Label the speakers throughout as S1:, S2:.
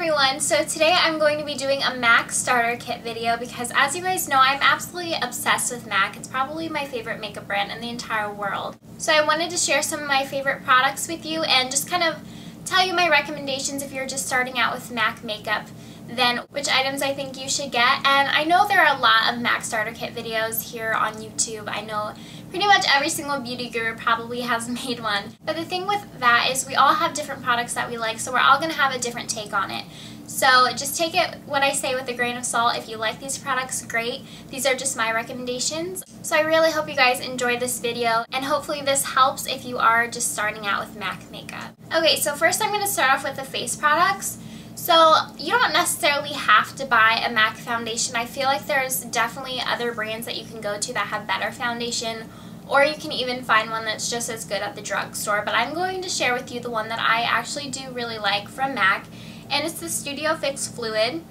S1: everyone, so today I'm going to be doing a MAC starter kit video because as you guys know, I'm absolutely obsessed with MAC. It's probably my favorite makeup brand in the entire world. So I wanted to share some of my favorite products with you and just kind of tell you my recommendations if you're just starting out with MAC makeup, then which items I think you should get. And I know there are a lot of MAC starter kit videos here on YouTube. I know pretty much every single beauty guru probably has made one. But the thing with that is we all have different products that we like, so we're all going to have a different take on it. So just take it, what I say, with a grain of salt. If you like these products, great. These are just my recommendations. So I really hope you guys enjoy this video, and hopefully this helps if you are just starting out with MAC makeup. Okay, so first I'm going to start off with the face products. So you don't necessarily have to buy a MAC foundation. I feel like there's definitely other brands that you can go to that have better foundation, or you can even find one that's just as good at the drugstore. But I'm going to share with you the one that I actually do really like from MAC, and it's the Studio Fix Fluid,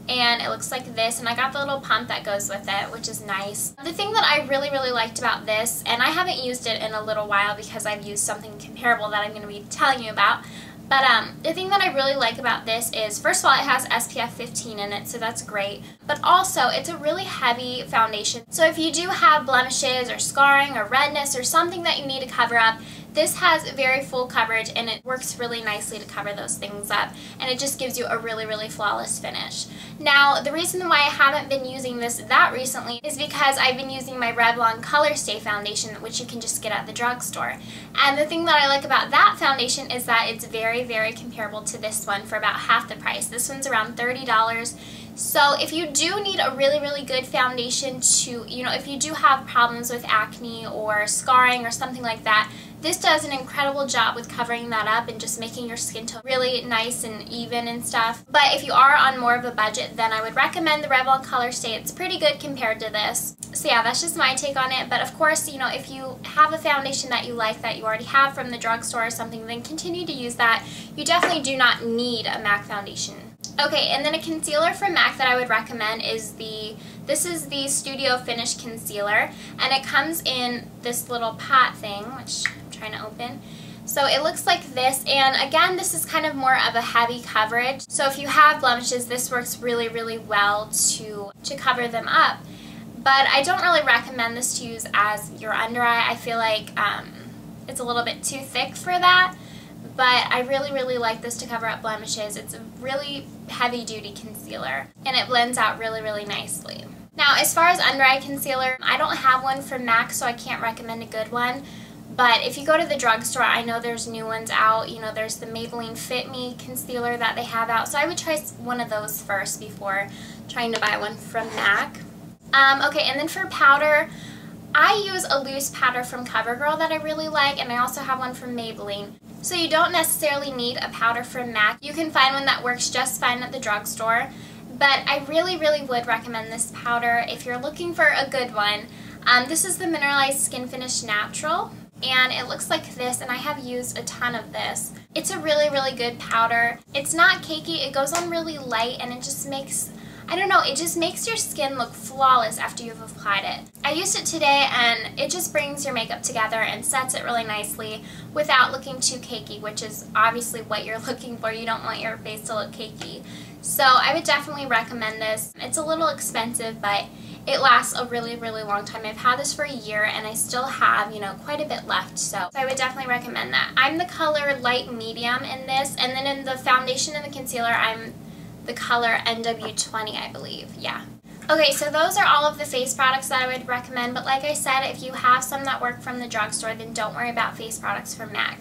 S1: and it looks like this, and I got the little pump that goes with it, which is nice. The thing that I really liked about this, and I haven't used it in a little while because I've used something comparable that I'm going to be telling you about, but the thing that I really like about this is, first of all, it has SPF 15 in it, so that's great. But also, it's a really heavy foundation. So if you do have blemishes or scarring or redness or something that you need to cover up, this has very full coverage and it works really nicely to cover those things up, and it just gives you a really flawless finish. Now, the reason why I haven't been using this that recently is because I've been using my Revlon Color Stay foundation, which you can just get at the drugstore. And the thing that I like about that foundation is that it's very comparable to this one for about half the price. This one's around $30. So if you do need a really good foundation to, if you do have problems with acne or scarring or something like that, this does an incredible job with covering that up and just making your skin tone really nice and even and stuff. But if you are on more of a budget, then I would recommend the Revlon Color Stay. It's pretty good compared to this. So yeah, that's just my take on it. But of course, if you have a foundation that you like that you already have from the drugstore or something, then continue to use that. You definitely do not need a MAC foundation. Okay, and then a concealer from MAC that I would recommend is this is the Studio Finish Concealer, and it comes in this little pot thing, which I'm trying to open. So it looks like this, and again, this is kind of more of a heavy coverage. So if you have blemishes, this works really well to cover them up. But I don't really recommend this to use as your under eye. I feel like it's a little bit too thick for that. But I really like this to cover up blemishes. It's a really heavy-duty concealer, and it blends out really nicely. Now, as far as under eye concealer, I don't have one from MAC, so I can't recommend a good one. But if you go to the drugstore, I know there's new ones out. There's the Maybelline Fit Me concealer that they have out, so I would try one of those first before trying to buy one from MAC. Okay, and then for powder, I use a loose powder from CoverGirl that I really like, and I also have one from Maybelline. So you don't necessarily need a powder from MAC. You can find one that works just fine at the drugstore. But I really would recommend this powder if you're looking for a good one. This is the Mineralize Skinfinish Natural, and it looks like this, and I have used a ton of this. It's a really good powder. It's not cakey, it goes on really light, and it just makes, I don't know, it just makes your skin look flawless after you've applied it. I used it today, and it just brings your makeup together and sets it really nicely without looking too cakey, which is obviously what you're looking for. You don't want your face to look cakey. So I would definitely recommend this. It's a little expensive, but it lasts a really long time. I've had this for a year, and I still have, quite a bit left, so I would definitely recommend that. I'm the color light medium in this, and then in the foundation and the concealer, I'm the color NW20, I believe. Yeah. Okay, so those are all of the face products that I would recommend, but like I said, if you have some that work from the drugstore, then don't worry about face products from MAC.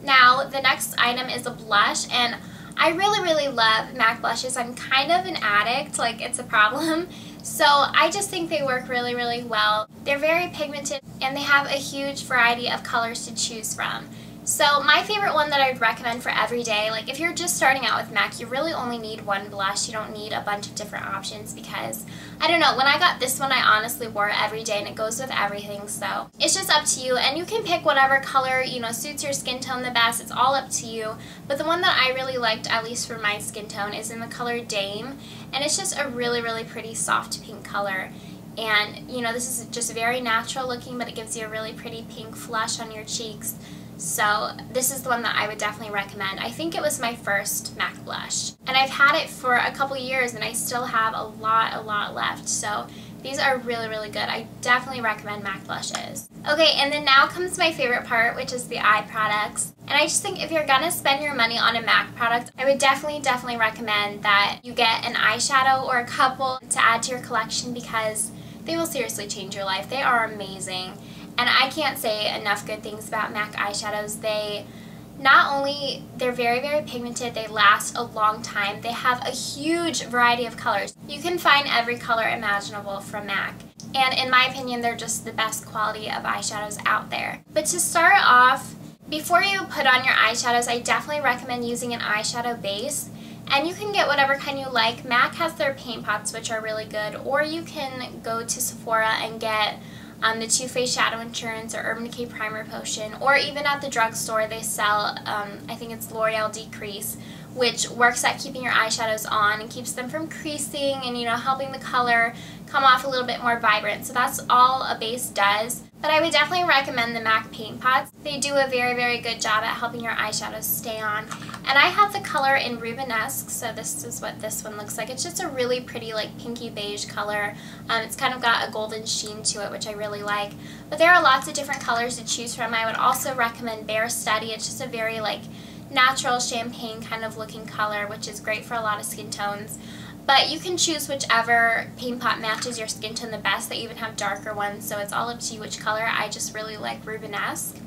S1: Now, the next item is a blush, and I really love MAC blushes. I'm kind of an addict, like it's a problem. So I just think they work really well. They're very pigmented, and they have a huge variety of colors to choose from. So my favorite one that I would recommend for every day, like if you're just starting out with MAC, you really only need one blush. You don't need a bunch of different options because, I don't know, when I got this one, I honestly wore it every day and it goes with everything. So it's just up to you, and you can pick whatever color, suits your skin tone the best. It's all up to you. But the one that I really liked, at least for my skin tone, is in the color Dame, and it's just a really pretty soft pink color. And, this is just very natural looking, but it gives you a really pretty pink flush on your cheeks. So this is the one that I would definitely recommend. I think it was my first MAC blush. And I've had it for a couple years and I still have a lot left. So these are really, really good. I definitely recommend MAC blushes. Okay, and then now comes my favorite part, which is the eye products. And I just think if you're gonna spend your money on a MAC product, I would definitely recommend that you get an eyeshadow or a couple to add to your collection because they will seriously change your life. They are amazing. And I can't say enough good things about MAC eyeshadows. They're very, very pigmented, they last a long time, they have a huge variety of colors. You can find every color imaginable from MAC. And in my opinion, they're just the best quality of eyeshadows out there. But to start off, before you put on your eyeshadows, I definitely recommend using an eyeshadow base. And you can get whatever kind you like. MAC has their paint pots, which are really good, or you can go to Sephora and get the Too Faced Shadow Insurance or Urban Decay Primer Potion, or even at the drugstore they sell, I think it's L'Oreal Decrease, which works at keeping your eyeshadows on and keeps them from creasing and, you know, helping the color come off a little bit more vibrant. So that's all a base does. But I would definitely recommend the MAC paint pots. They do a very, very good job at helping your eyeshadows stay on. And I have the color in Rubenesque, so this is what this one looks like. It's just a really pretty, like, pinky beige color. It's kind of got a golden sheen to it, which I really like. But there are lots of different colors to choose from. I would also recommend Bare Study. It's just a very, like, natural champagne kind of looking color, which is great for a lot of skin tones. But you can choose whichever paint pot matches your skin tone the best. They even have darker ones, so it's all up to you which color. I just really like Rubenesque.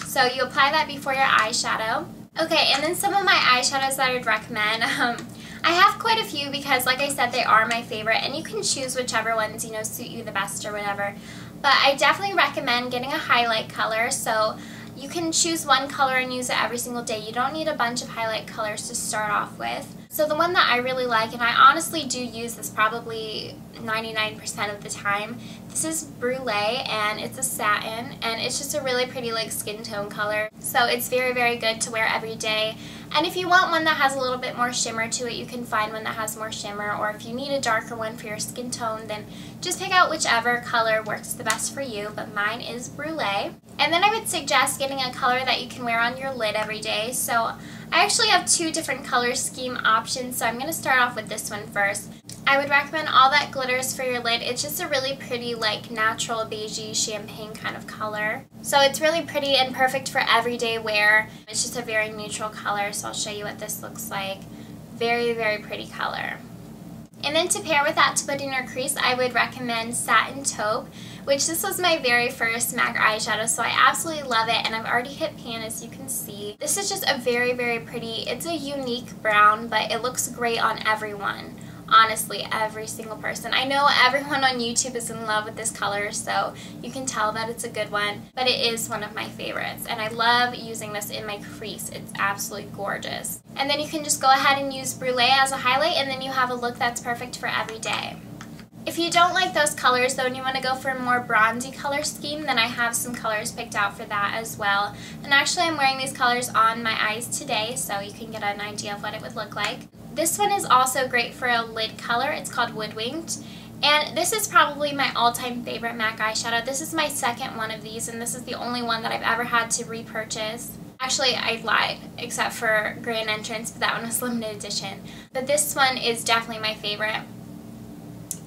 S1: So you apply that before your eyeshadow. Okay, and then some of my eyeshadows that I would recommend. I have quite a few because, like I said, they are my favorite, and you can choose whichever ones, you know, suit you the best or whatever. But I definitely recommend getting a highlight color, so you can choose one color and use it every single day. You don't need a bunch of highlight colors to start off with. So the one that I really like, and I honestly do use this probably 99% of the time, this is Brule, and it's a satin, and it's just a really pretty, like, skin tone color. So it's very, very good to wear every day. And if you want one that has a little bit more shimmer to it, you can find one that has more shimmer, or if you need a darker one for your skin tone, then just pick out whichever color works the best for you, but mine is Brule. And then I would suggest getting a color that you can wear on your lid every day. So I actually have two different color scheme options, so I'm going to start off with this one first. I would recommend All That Glitters for your lid. It's just a really pretty, like, natural beigey champagne kind of color. So it's really pretty and perfect for everyday wear. It's just a very neutral color, so I'll show you what this looks like. Very, very pretty color. And then to pair with that, to put in your crease, I would recommend Satin Taupe, which this was my very first MAC eyeshadow, so I absolutely love it, and I've already hit pan, as you can see. This is just a very, very pretty, it's a unique brown, but it looks great on everyone. Honestly, every single person. I know everyone on YouTube is in love with this color, so you can tell that it's a good one, but it is one of my favorites, and I love using this in my crease. It's absolutely gorgeous. And then you can just go ahead and use Brule as a highlight, and then you have a look that's perfect for every day. If you don't like those colors though and you want to go for a more bronzy color scheme, then I have some colors picked out for that as well. And actually I'm wearing these colors on my eyes today, so you can get an idea of what it would look like. This one is also great for a lid color. It's called Woodwinked. And this is probably my all-time favorite MAC eyeshadow. This is my second one of these, and this is the only one that I've ever had to repurchase. Actually, I lied, except for Grand Entrance, but that one was limited edition. But this one is definitely my favorite.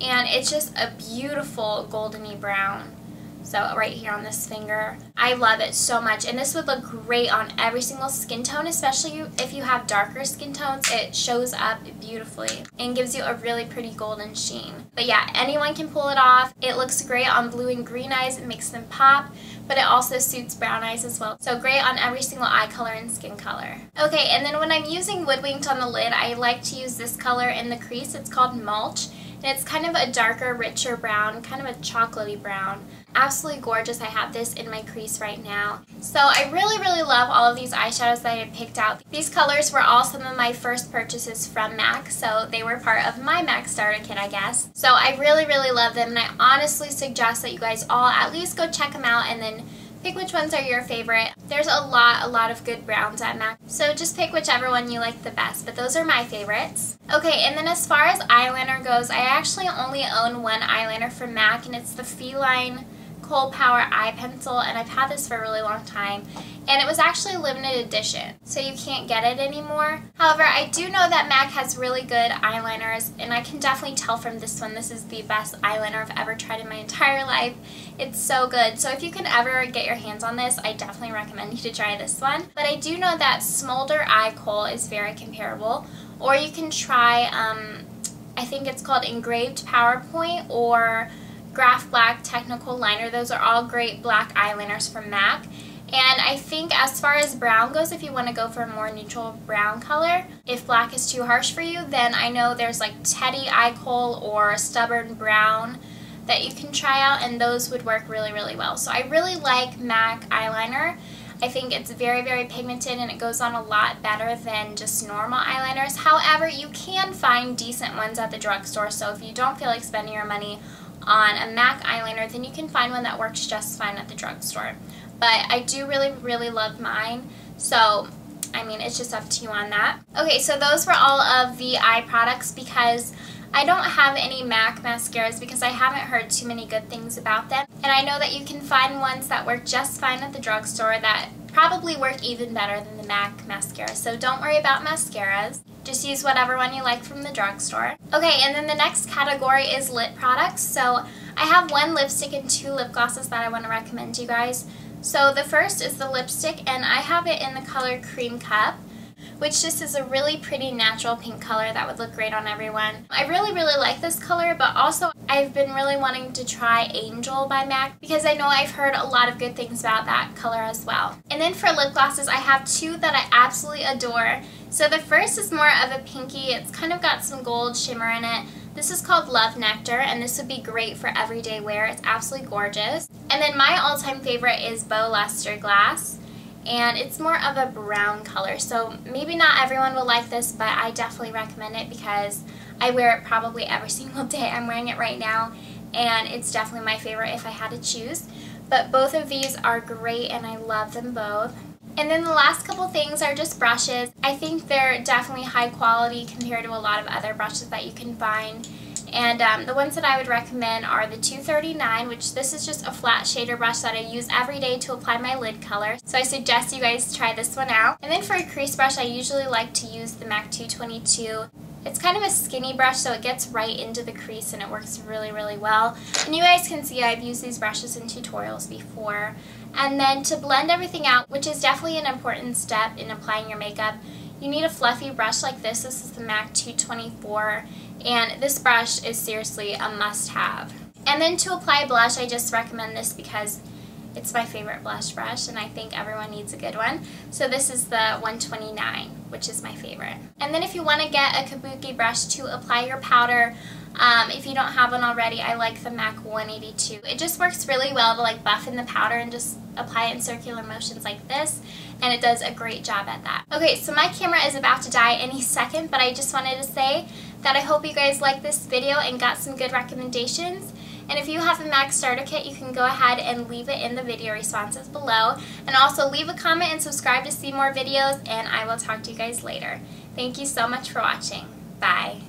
S1: And it's just a beautiful goldeny brown. So right here on this finger. I love it so much, and this would look great on every single skin tone, especially if you have darker skin tones. It shows up beautifully and gives you a really pretty golden sheen. But yeah, anyone can pull it off. It looks great on blue and green eyes. It makes them pop, but it also suits brown eyes as well. So great on every single eye color and skin color. Okay, and then when I'm using Woodwinked on the lid, I like to use this color in the crease. It's called Mulch. And it's kind of a darker, richer brown, kind of a chocolatey brown. Absolutely gorgeous. I have this in my crease right now. So I really, really love all of these eyeshadows that I had picked out. These colors were all some of my first purchases from MAC, so they were part of my MAC starter kit, I guess. So I really, really love them, and I honestly suggest that you guys all at least go check them out and then pick which ones are your favorite. There's a lot of good browns at MAC, so just pick whichever one you like the best, but those are my favorites. Okay, and then as far as eyeliner goes, I actually only own one eyeliner from MAC, and it's the Feline Kohl Power Eye Pencil, and I've had this for a really long time, and it was actually a limited edition, so you can't get it anymore. However, I do know that MAC has really good eyeliners, and I can definitely tell from this one this is the best eyeliner I've ever tried in my entire life. It's so good. So if you can ever get your hands on this, I definitely recommend you to try this one. But I do know that Smolder Eye Kohl is very comparable, or you can try, I think it's called Engraved PowerPoint or Graph Black Technical Liner. Those are all great black eyeliners from MAC. And I think as far as brown goes, if you want to go for a more neutral brown color, if black is too harsh for you, then I know there's like Teddy Eye Kohl or Stubborn Brown that you can try out, and those would work really, really well. So I really like MAC eyeliner. I think it's very, very pigmented, and it goes on a lot better than just normal eyeliners. However, you can find decent ones at the drugstore, so if you don't feel like spending your money on a MAC eyeliner, then you can find one that works just fine at the drugstore. But I do really, really love mine, so I mean, it's just up to you on that. Okay, so those were all of the eye products because I don't have any MAC mascaras because I haven't heard too many good things about them. And I know that you can find ones that work just fine at the drugstore that probably work even better than the MAC mascara. So don't worry about mascaras. Just use whatever one you like from the drugstore. Okay, and then the next category is lip products. So I have one lipstick and two lip glosses that I want to recommend to you guys. So the first is the lipstick, and I have it in the color Creme Cup, which just is a really pretty natural pink color that would look great on everyone. I really, really like this color, but also I've been really wanting to try Angel by MAC because I know I've heard a lot of good things about that color as well. And then for lip glosses, I have two that I absolutely adore. So the first is more of a pinky. It's kind of got some gold shimmer in it. This is called Love Nectar, and this would be great for everyday wear. It's absolutely gorgeous. And then my all-time favorite is Beaux Lustreglass, and it's more of a brown color. So maybe not everyone will like this, but I definitely recommend it because I wear it probably every single day. I'm wearing it right now, and it's definitely my favorite if I had to choose. But both of these are great, and I love them both. And then the last couple things are just brushes. I think they're definitely high quality compared to a lot of other brushes that you can find. And the ones that I would recommend are the 239, which this is just a flat shader brush that I use every day to apply my lid color. So I suggest you guys try this one out. And then for a crease brush, I usually like to use the MAC 222. It's kind of a skinny brush, so it gets right into the crease and it works really, really well. And you guys can see I've used these brushes in tutorials before. And then to blend everything out, which is definitely an important step in applying your makeup, you need a fluffy brush like this. This is the MAC 224, and this brush is seriously a must-have. And then to apply blush, I just recommend this because it's my favorite blush brush, and I think everyone needs a good one. So this is the 129, which is my favorite. And then if you want to get a kabuki brush to apply your powder, if you don't have one already, I like the MAC 182. It just works really well to like buff in the powder and just apply it in circular motions like this, and it does a great job at that. Okay, so my camera is about to die any second, but I just wanted to say that I hope you guys liked this video and got some good recommendations. And if you have a MAC starter kit, you can go ahead and leave it in the video responses below. And also leave a comment and subscribe to see more videos, and I will talk to you guys later. Thank you so much for watching. Bye.